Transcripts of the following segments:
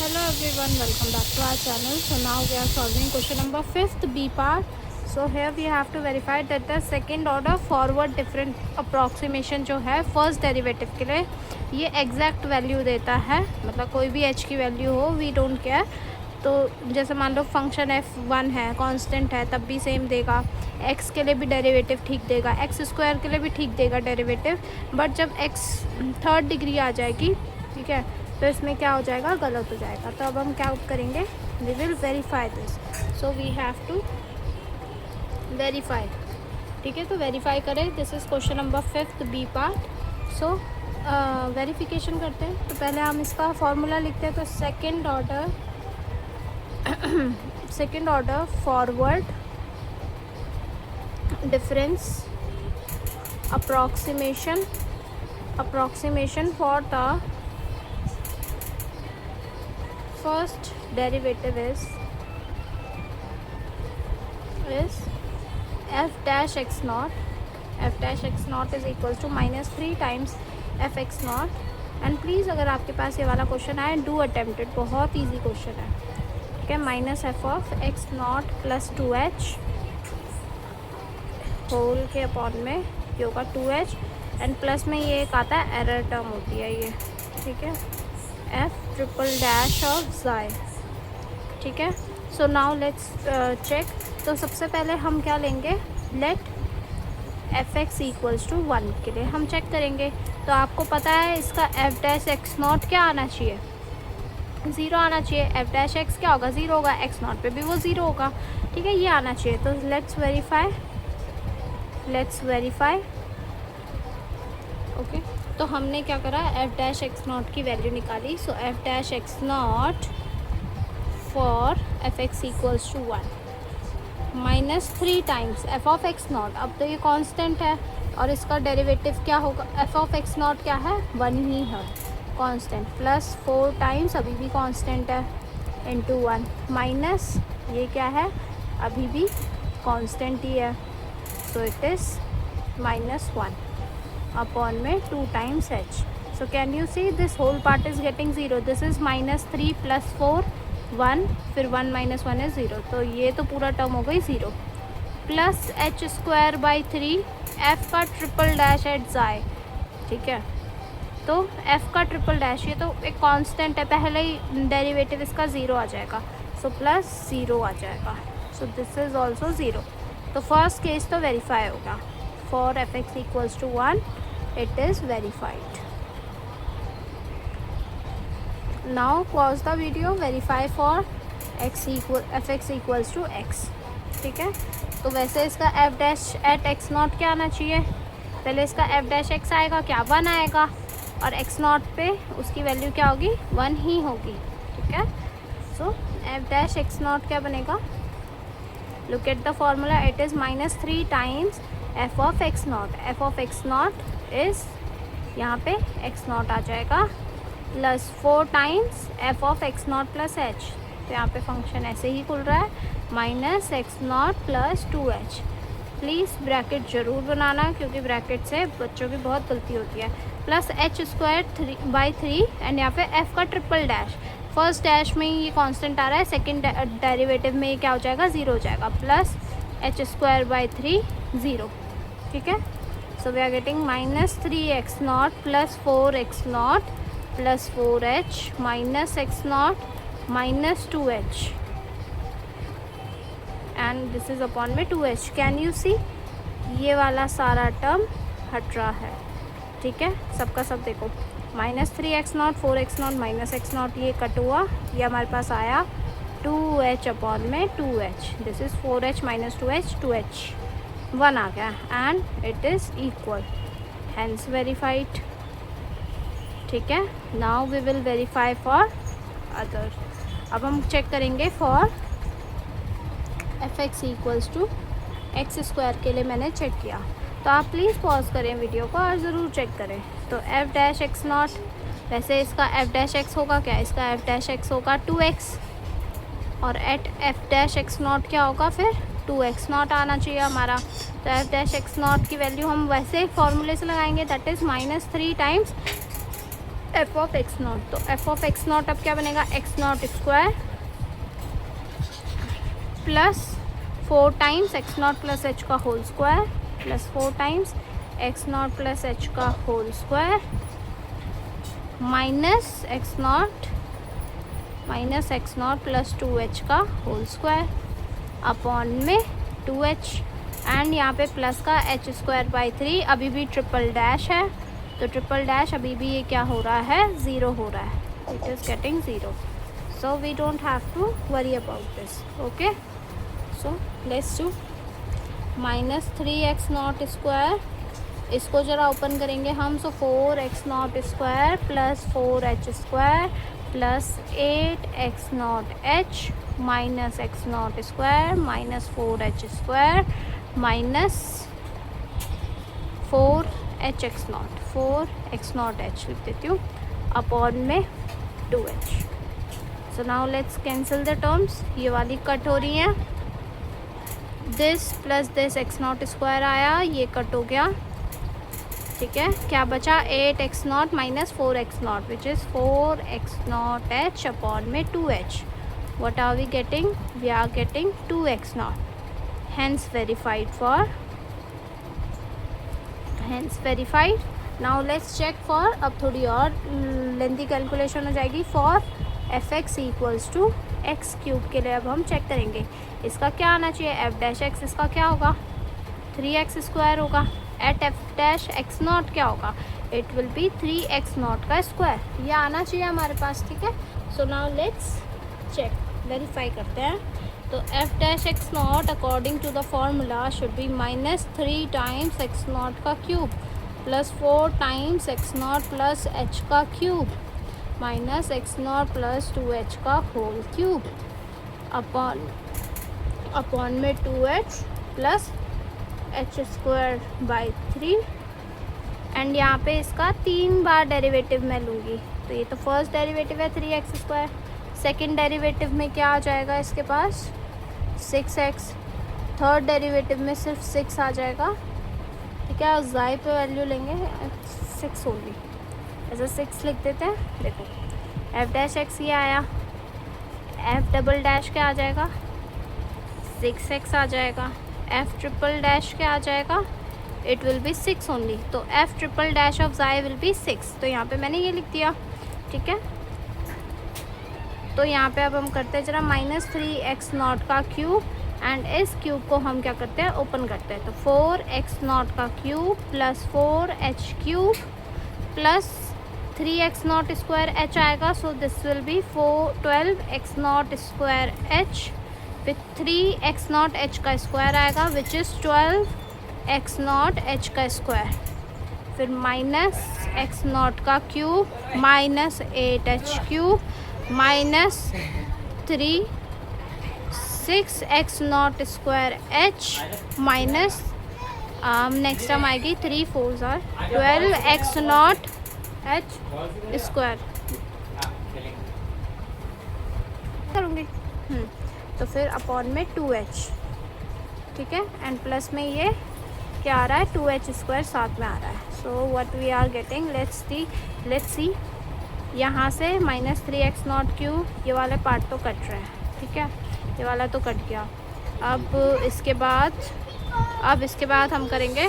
Hello everyone, welcome back to our channel. So now we are solving question number 5th B part. So here we have to verify that the second order forward different approximation जो है first derivative के लिए ये exact value देता है, मतलब कोई भी h की वैल्यू हो वी डोंट केयर। तो जैसे मान लो फंक्शन f1 है, कांस्टेंट है, तब भी सेम देगा। x के लिए भी डेरिवेटिव ठीक देगा, x स्क्वायर के लिए भी ठीक देगा डेरिवेटिव, बट जब x थर्ड डिग्री आ जाएगी, ठीक है, तो इसमें क्या हो जाएगा, गलत हो जाएगा। तो अब हम क्या करेंगे, we will verify this. So we have to verify, ठीक है। तो वेरीफाई करें, this is question number 5th B part. So verification करते हैं। तो पहले हम इसका फॉर्मूला लिखते हैं। तो second order forward difference approximation for the first derivative is f dash x naught is equals to minus 3 times f x naught। And please अगर आपके पास ये वाला क्वेश्चन आए, डू अटेम्प्ट इट, बहुत इजी क्वेश्चन है, ठीक है। Minus f of x naught plus 2h whole के अपॉन में ये होगा 2h, एंड प्लस में ये एक आता है एरर टर्म होती है ये, ठीक है, f triple dash of xi, ठीक है। So now let's check. तो सबसे पहले हम क्या लेंगे, let f x equals to 1 के लिए हम चेक करेंगे। तो आपको पता है इसका एफ डैश एक्स नॉट क्या आना चाहिए, 0 आना चाहिए। एफ डैश एक्स क्या होगा, 0 होगा, एक्स नॉट पे भी वो 0 होगा, ठीक है, ये आना चाहिए। तो लेट्स वेरीफाई ओके। तो हमने क्या करा, एफ डैश एक्स नॉट की वैल्यू निकाली। So f dash x naught for f x equals to 1 minus 3 times f of x naught. अब तो ये कांस्टेंट है और इसका डेरिवेटिव क्या होगा, एफ ऑफ एक्स नॉट क्या है, 1 ही है, कांस्टेंट, प्लस 4 टाइम्स अभी भी कांस्टेंट है इंटू 1 माइनस ये क्या है, अभी भी कांस्टेंट ही है। सो इट इज़ -1 अपॉन में 2 times h। So can you see this whole part is getting 0। This is -3 plus 4 1, फिर 1 माइनस 1 है 0, तो ये तो पूरा टर्म हो गई 0, plus h square by 3 f का ट्रिपल डैश एट ज़ाई, ठीक है। तो f का ट्रिपल डैश, ये तो एक कांस्टेंट है, पहले ही डेरिवेटिव इसका 0 आ जाएगा, सो प्लस 0 आ जाएगा। So this is also 0। तो फर्स्ट केस तो वेरीफाई होगा, for f x equals to 1 it is verified. Now pause the video, verify for fx equals to x, ठीक है। तो वैसे इसका f dash at x naught क्या आना चाहिए, पहले इसका f डैश x आएगा क्या, 1 आएगा, और x नॉट पे उसकी वैल्यू क्या होगी, 1 ही होगी, ठीक है। सो f डैश एक्स नॉट क्या बनेगा, look at the formula, it is -3 times f of x not. f of x not is यहाँ पे एक्स नॉट आ जाएगा, plus 4 times f of x naught plus H. तो यहाँ पे फंक्शन ऐसे ही खुल रहा है, minus x naught plus 2h। Please bracket ज़रूर बनाना, क्योंकि ब्रैकेट से बच्चों की बहुत गलती होती है। Plus h square by 3, and यहाँ पे f का ट्रिपल डैश, फर्स्ट डैश में ये कांस्टेंट आ रहा है, सेकेंड डेरिवेटिव में ये क्या हो जाएगा, 0 हो जाएगा, प्लस h स्क्वायर बाई 3 0, ठीक है। So we are getting -3x naught plus 4x naught plus 4h minus x naught minus 2h, and this is upon में 2h। Can you see, ये वाला सारा टर्म हट रहा है, ठीक है, सबका सब देखो, -3x naught 4x naught minus x naught ये कट हुआ, ये हमारे पास आया 2h अपॉन में 2h। This is 4h minus 2h 1 आ गया, and it is equal, hence verified, ठीक है। Now we will verify for other. अब हम चेक करेंगे for f x equals to x square के लिए मैंने चेक किया। तो आप प्लीज़ पॉज करें वीडियो को और ज़रूर चेक करें। तो एफ डैश एक्स नॉट, वैसे इसका एफ डैश एक्स होगा क्या, इसका एफ डैश एक्स होगा 2x, और at f dash x naught क्या होगा, फिर 2x नॉट आना चाहिए हमारा। तो एफ डैश एक्स नॉट की वैल्यू हम वैसे फॉर्मूले से लगाएंगे, that is -3 times f of x naught, तो एफ ऑफ एक्स नॉट अब क्या बनेगा, x naught square plus 4 times x naught plus h का whole square plus 4 times x naught plus h का whole square minus x naught plus 2h का whole square upon में 2h and यहाँ पे plus का h स्क्वायर बाई 3, अभी भी triple dash है तो ट्रिपल डैश अभी भी ये क्या हो रहा है, ज़ीरो हो रहा है, it is getting zero, so we don't have to worry about this. Okay, so let's do minus 3x naught square, इसको ज़रा ओपन करेंगे हम, so 4x naught square plus 4h square plus 8x naught h minus x naught square minus 4h square minus 4x naught h लिख देती हूँ upon में 2h. So now let's cancel the terms, ये वाली cut हो रही हैं, this plus this x naught square आया, ये कट हो गया, ठीक है. क्या बचा, 8x not minus 4x not which is 4x naught h upon में 2h. what are we getting, we are getting 2x not, hence verified. now let's check for, अब थोड़ी और लेंथी कैलकुलेशन हो जाएगी, for fx equals to x cube के लिए अब हम चेक करेंगे इसका क्या आना चाहिए, एफ डैश एक्स, इसका क्या होगा 3x स्क्वायर होगा, at f dash x naught क्या होगा, it will be 3x naught का स्क्वायर, ये आना चाहिए हमारे पास, ठीक है. So now let's check, verify करते हैं. तो f dash x naught according to the formula should be minus 3 times x naught का cube plus 4 times x naught plus h का cube minus x naught plus 2h का whole cube upon में 2h plus h square by 3 and यहाँ पे इसका 3 बार derivative मैं लूँगी. तो ये तो फर्स्ट डेरिवेटिव है 3x स्क्वायर, सेकेंड डेरिवेटिव में क्या आ जाएगा इसके पास 6x, थर्ड डेरिवेटिव में सिर्फ 6 आ जाएगा, ठीक है. ज़ाई पे वैल्यू लेंगे 6 ओनली, ऐसा 6 लिख देते हैं. देखो एफ डैश एक्स ये आया, एफ डबल डैश क्या आ जाएगा 6x आ जाएगा, एफ ट्रिपल डैश क्या आ जाएगा, इट विल बी 6 ओनली. तो f triple dash of xi will be 6, तो यहाँ पे मैंने ये लिख दिया, ठीक है. तो यहाँ पे अब हम करते हैं जरा माइनस 3x नॉट का क्यूब एंड इस क्यूब को हम क्या करते हैं, ओपन करते हैं. तो 4x नॉट का cube plus 4h cube plus 3x naught square h आएगा, so this will be 12x naught square h with 3x not h का स्क्वायर आएगा which is 12x not h का स्क्वायर, फिर minus x not का cube minus 8h cube minus 6x naught square h minus next term आएगी 3 4 12x not h square करूँगी. तो फिर upon में 2h, ठीक है, एंड प्लस में ये क्या आ रहा है 2h स्क्वायर साथ में आ रहा है. So what we are getting, let's see यहाँ से माइनस 3x नॉट क्यूब, ये वाले पार्ट तो कट रहे हैं, ठीक है, ये वाला तो कट गया. अब इसके बाद हम करेंगे,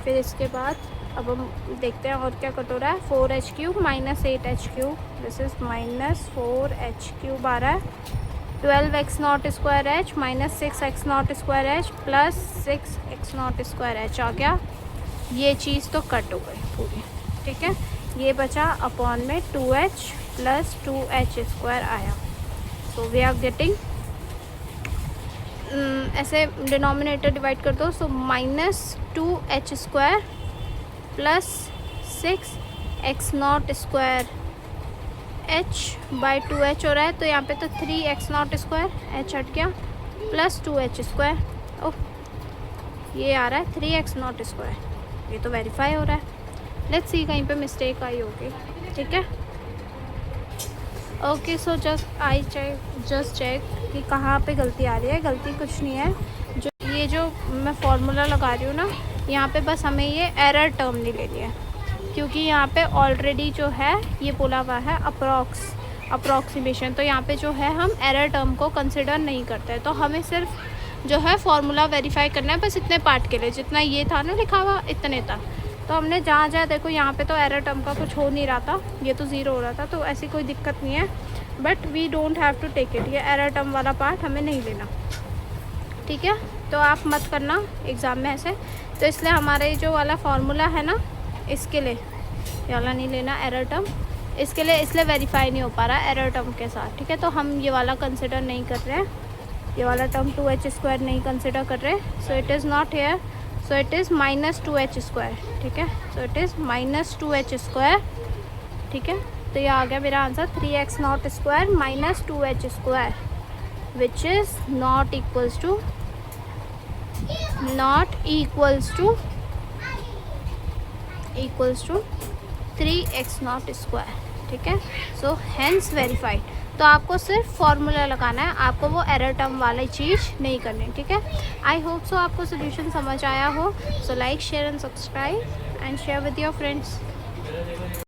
फिर इसके बाद अब हम देखते हैं और क्या कट हो रहा है. 4h cube minus 8h cube, this is minus 4h cube आ रहा है, 12x naught square h minus 6x naught square h plus 6x naught square h आ गया. ये चीज़ तो कट हो गई पूरी, ठीक है. ये बचा अपॉन में 2h प्लस 2h स्क्वायर आया. सो वी आर गेटिंग, ऐसे डिनोमिनेटर डिवाइड कर दो, so minus 2h square plus 6x naught square h by 2h हो रहा है. तो यहाँ पे तो 3x नॉट स्क्वायर h हट गया प्लस 2h स्क्वायर, ओह ये आ रहा है 3x नॉट स्क्वायर, ये तो वेरीफाई हो रहा है. लेट्स सी कहीं पे मिस्टेक आई होगी, ठीक है. ओके, सो जस्ट चेक कि कहाँ पे गलती आ रही है. गलती कुछ नहीं है, जो मैं फार्मूला लगा रही हूँ ना, यहाँ पे बस हमें ये एरर टर्म नहीं लेनी है, क्योंकि यहाँ पे ऑलरेडी जो है ये बोला हुआ है अप्रॉक्सीमेशन, तो यहाँ पे जो है हम एरर टर्म को कंसिडर नहीं करते। तो हमें सिर्फ जो है फॉर्मूला वेरीफाई करना है बस इतने पार्ट के लिए, जितना ये था ना लिखा हुआ इतने था। तो हमने जहाँ जहाँ देखो यहाँ पे तो एरर टर्म का कुछ हो नहीं रहा था, ये तो ज़ीरो हो रहा था, तो ऐसी कोई दिक्कत नहीं है। But we don't have to take it, ये एरर टर्म वाला पार्ट हमें नहीं लेना, ठीक है। तो आप मत करना एग्ज़ाम में ऐसे। तो इसलिए हमारे जो वाला फार्मूला है ना, इसके लिए ये वाला नहीं लेना एरर टर्म, इसके लिए इसलिए वेरीफाई नहीं हो पा रहा एरर टर्म के साथ, ठीक है। तो हम ये वाला कंसिडर नहीं कर रहे हैं, ये वाला टर्म 2h² नहीं कंसिडर कर रहे। So it is not here, so it is -2h², ठीक है। सो इट इज़ -2h², ठीक है। तो ये आ गया मेरा answer 3x0² - 2h², which is not equals to 3x0², ठीक है। So hence verified. तो आपको सिर्फ फॉर्मूला लगाना है, आपको वो एरर टर्म वाली चीज़ नहीं करनी, ठीक है। आई होप सो आपको सोल्यूशन समझ आया हो। So like, share and subscribe and share with your friends.